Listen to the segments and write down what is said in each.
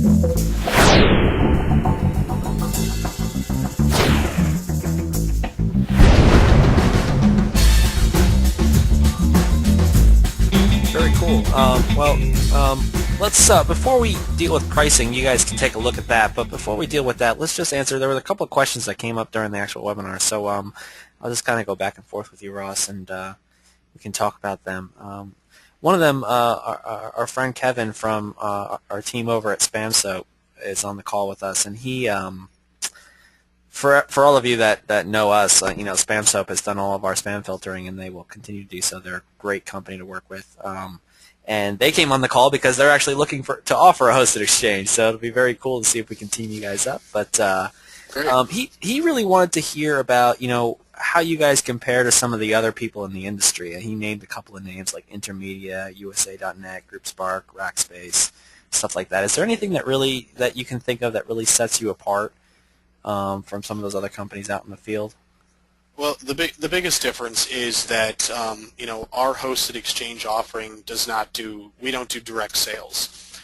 Very cool. Let's before we deal with pricing, you guys can take a look at that. But before we deal with that, let's just answer. There were a couple of questions that came up during the actual webinar, so I'll just kind of go back and forth with you, Ross, and we can talk about them. One of them, our friend Kevin from our team over at Spam Soap is on the call with us, and he, for all of you that know us, Spam Soap has done all of our spam filtering, and they will continue to do so. They're a great company to work with, and they came on the call because they're actually looking to offer a hosted exchange. So it'll be very cool to see if we can team you guys up. But he really wanted to hear about how you guys compare to some of the other people in the industry. He named a couple of names like Intermedia, USA.net, GroupSpark, Rackspace, stuff like that. Is there anything that you can think of that really sets you apart from some of those other companies out in the field? Well, the biggest difference is that our hosted exchange offering we don't do direct sales.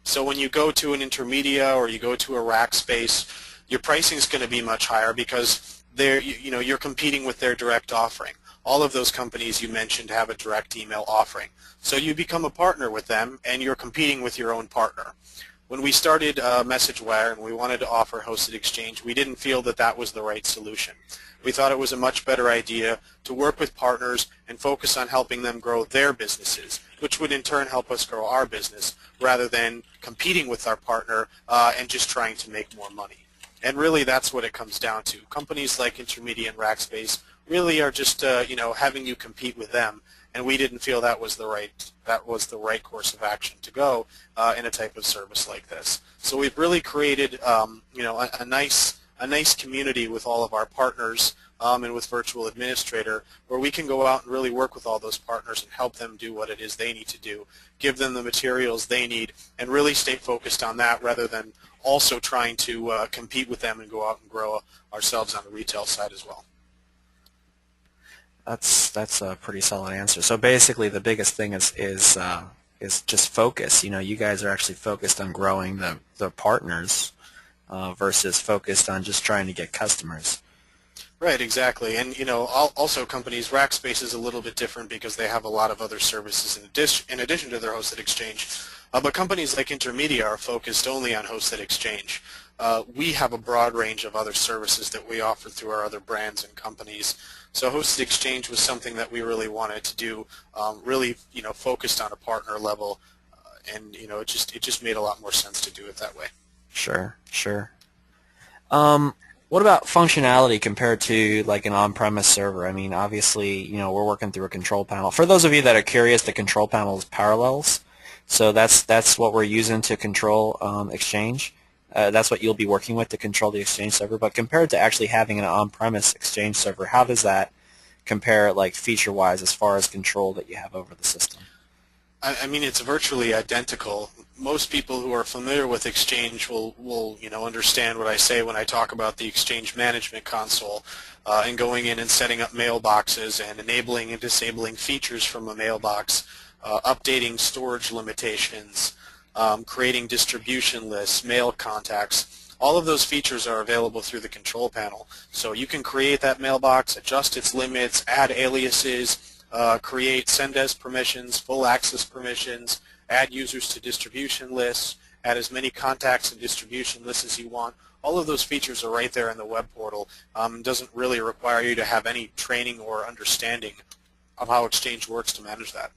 So when you go to an Intermedia or you go to a Rackspace, your pricing is going to be much higher because you're competing with their direct offering. All of those companies you mentioned have a direct email offering. So you become a partner with them and you're competing with your own partner. When we started MessageWire and we wanted to offer hosted exchange, we didn't feel that that was the right solution. We thought it was a much better idea to work with partners and focus on helping them grow their businesses, which would in turn help us grow our business, rather than competing with our partner and just trying to make more money. And really that's what it comes down to. Companies like Intermedia and Rackspace really are just having you compete with them, and we didn't feel that was the right course of action to go in a type of service like this. So we've really created a nice community with all of our partners and with Virtual Administrator, where we can go out and really work with all those partners and help them do what it is they need to do, give them the materials they need, and really stay focused on that rather than also trying to compete with them and go out and grow ourselves on the retail side as well. That's a pretty solid answer. So basically, the biggest thing is just focus. You guys are actually focused on growing the partners versus focused on just trying to get customers. Right, exactly. And also companies, Rackspace is a little bit different because they have a lot of other services in addition to their hosted exchange. But companies like Intermedia are focused only on hosted exchange. We have a broad range of other services that we offer through our other brands and companies. So hosted exchange was something that we really wanted to do, really focused on a partner level, and it just made a lot more sense to do it that way. Sure. What about functionality compared to like an on-premise server? I mean, obviously, we're working through a control panel. For those of you that are curious, the control panel is Parallels. So that's what we're using to control Exchange. That's what you'll be working with to control the Exchange server. But compared to actually having an on-premise Exchange server, how does that compare, like feature-wise, as far as control that you have over the system? I mean, it's virtually identical. Most people who are familiar with Exchange will understand what I say when I talk about the Exchange Management Console and going in and setting up mailboxes and enabling and disabling features from a mailbox, updating storage limitations, creating distribution lists, mail contacts. All of those features are available through the control panel. So you can create that mailbox, adjust its limits, add aliases, create send as permissions, full access permissions, add users to distribution lists, add as many contacts and distribution lists as you want. All of those features are right there in the web portal. It doesn't really require you to have any training or understanding of how Exchange works to manage that.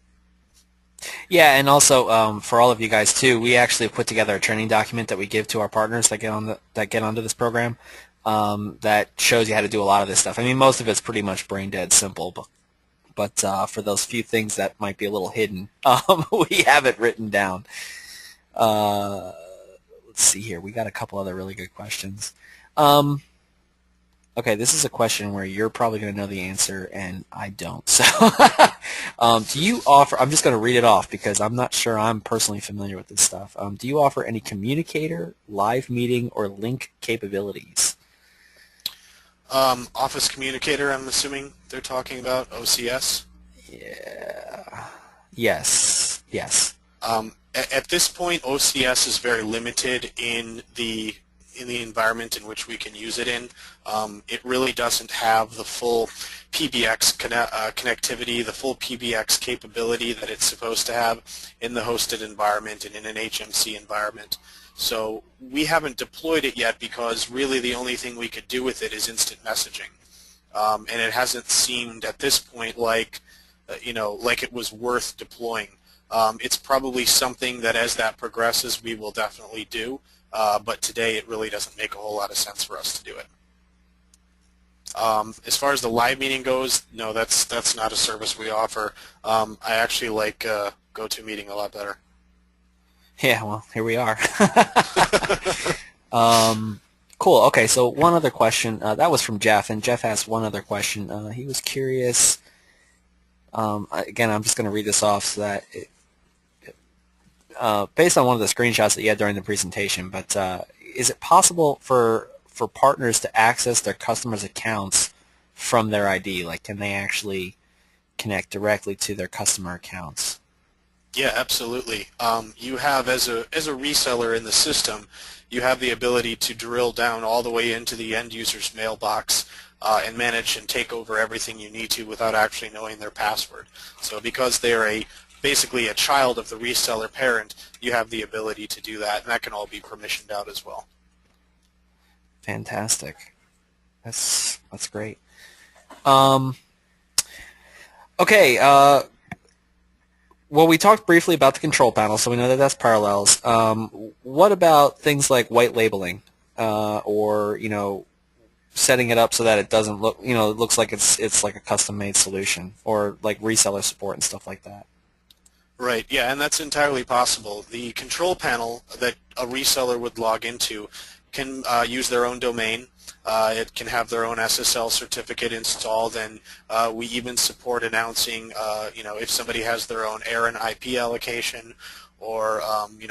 Yeah, and also for all of you guys too, we actually put together a training document that we give to our partners that get onto this program that shows you how to do a lot of this stuff. I mean, most of it's pretty much brain dead simple, but for those few things that might be a little hidden, we have it written down. Let's see here. We got a couple other really good questions. Okay, this is a question where you're probably going to know the answer, and I don't. So, do you offer? I'm just going to read it off because I'm not sure I'm personally familiar with this stuff. Do you offer any communicator, live meeting, or link capabilities? Office Communicator, I'm assuming they're talking about OCS. Yeah. Yes. At this point, OCS is very limited in the environment in which we can use it in. It really doesn't have the full PBX connectivity, the full PBX capability that it's supposed to have in the hosted environment and in an HMC environment. So we haven't deployed it yet because really the only thing we could do with it is instant messaging. And it hasn't seemed at this point like, like it was worth deploying. It's probably something that as that progresses we will definitely do, but today it really doesn't make a whole lot of sense for us to do it. As far as the live meeting goes, no, that's not a service we offer. I actually like GoToMeeting a lot better. Yeah, well, here we are. Cool. Okay, so one other question. That was from Jeff, and Jeff asked one other question. He was curious. Again, I'm just going to read this off so that based on one of the screenshots that you had during the presentation, but is it possible for partners to access their customers' accounts from their ID? Like, can they actually connect directly to their customer accounts? Yeah, absolutely. You have, as a reseller in the system, you have the ability to drill down all the way into the end user's mailbox and manage and take over everything you need to without actually knowing their password. So because they're basically a child of the reseller parent, you have the ability to do that, and that can all be permissioned out as well. Fantastic. That's great. Okay. Well, we talked briefly about the control panel, so we know that that's Parallels. What about things like white labeling, or setting it up so that it doesn't look, it looks like it's like a custom-made solution, or like reseller support and stuff like that? Right, yeah, and that's entirely possible. The control panel that a reseller would log into can use their own domain. It can have their own SSL certificate installed, and we even support announcing, if somebody has their own ARIN IP allocation or,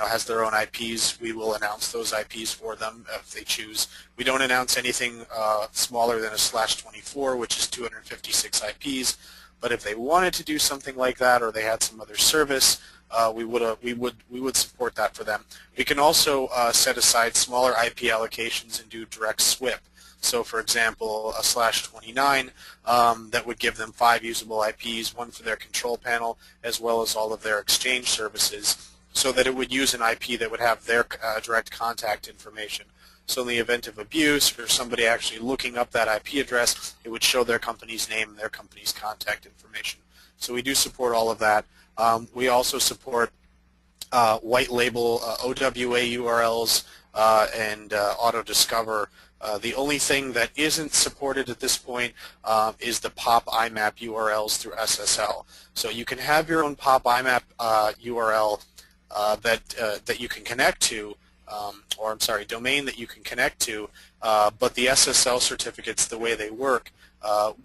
has their own IPs, we will announce those IPs for them if they choose. We don't announce anything smaller than a /24, which is 256 IPs. But if they wanted to do something like that, or they had some other service, we would support that for them. We can also set aside smaller IP allocations and do direct SWIP. So, for example, a /29 that would give them 5 usable IPs, one for their control panel, as well as all of their exchange services, so that it would use an IP that would have their direct contact information. So in the event of abuse or somebody actually looking up that IP address, it would show their company's name and their company's contact information. So we do support all of that. We also support white label OWA URLs and auto-discover. The only thing that isn't supported at this point is the POP IMAP URLs through SSL. So you can have your own POP IMAP URL that you can connect to, domain that you can connect to, but the SSL certificates, the way they work,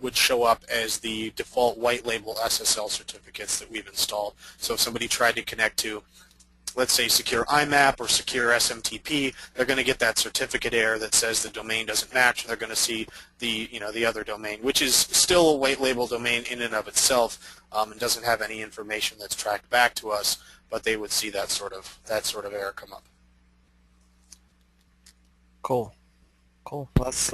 would show up as the default white label SSL certificates that we've installed. So if somebody tried to connect to, let's say, secure IMAP or secure SMTP, they're going to get that certificate error that says the domain doesn't match, and they're going to see the other domain, which is still a white label domain in and of itself, and doesn't have any information that's tracked back to us, but they would see that sort of error come up. Cool. Well, that's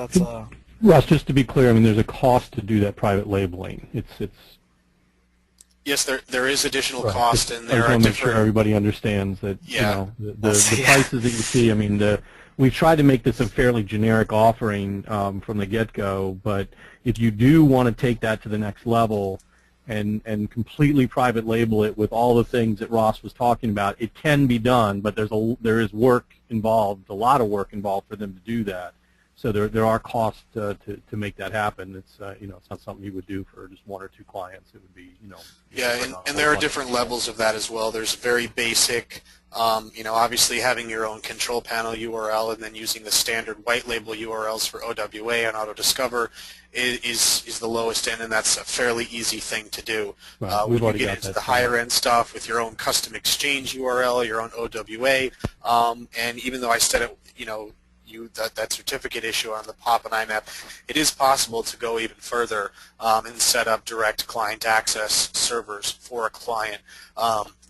Russ, just to be clear, I mean, there's a cost to do that private labeling. It's Yes, there is additional right. cost, and there I just are want to make different. sure everybody understands that. Yeah. The prices that you see. I mean, we've tried to make this a fairly generic offering from the get-go, but if you do want to take that to the next level and completely private label it with all the things that Ross was talking about, it can be done, but there is work involved, a lot of work involved for them to do that. So there are costs to make that happen. It's it's not something you would do for just 1 or 2 clients. It would be Yeah, and there are different levels of that as well. There's very basic, obviously having your own control panel URL and then using the standard white label URLs for OWA and auto-discover is the lowest end, and that's a fairly easy thing to do. Right. When you get into the higher end stuff with your own custom exchange URL, your own OWA, and even though I said it, that certificate issue on the POP and IMAP, it is possible to go even further and set up direct client access servers for a client.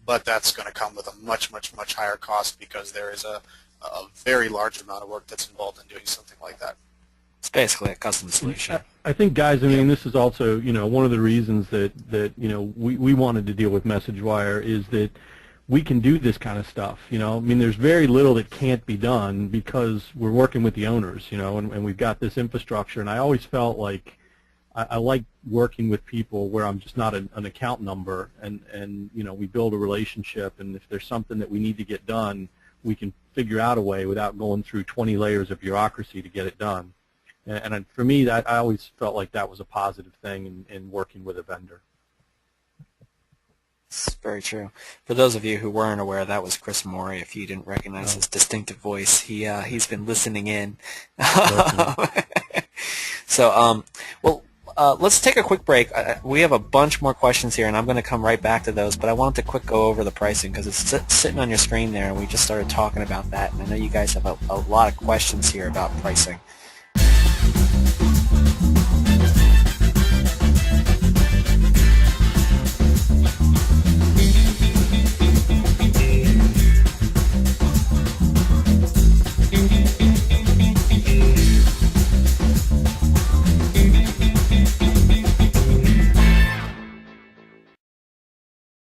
but that's going to come with a much, much, much higher cost because there is a very large amount of work that's involved in doing something like that. It's basically a custom solution. I think, guys, I mean, this is also, one of the reasons that we wanted to deal with MessageWire is that we can do this kind of stuff, I mean, there's very little that can't be done because we're working with the owners, and we've got this infrastructure, and I always felt like I like working with people where I'm just not an account number, and we build a relationship, and if there's something that we need to get done, we can figure out a way without going through 20 layers of bureaucracy to get it done. And for me, I always felt like that was a positive thing in working with a vendor. It's very true. For those of you who weren't aware, that was Chris Morey. If you didn't recognize his distinctive voice, he's been listening in. So, let's take a quick break. We have a bunch more questions here, and I'm going to come right back to those, but I wanted to quick go over the pricing because it's sitting on your screen there, and we just started talking about that, and I know you guys have a lot of questions here about pricing.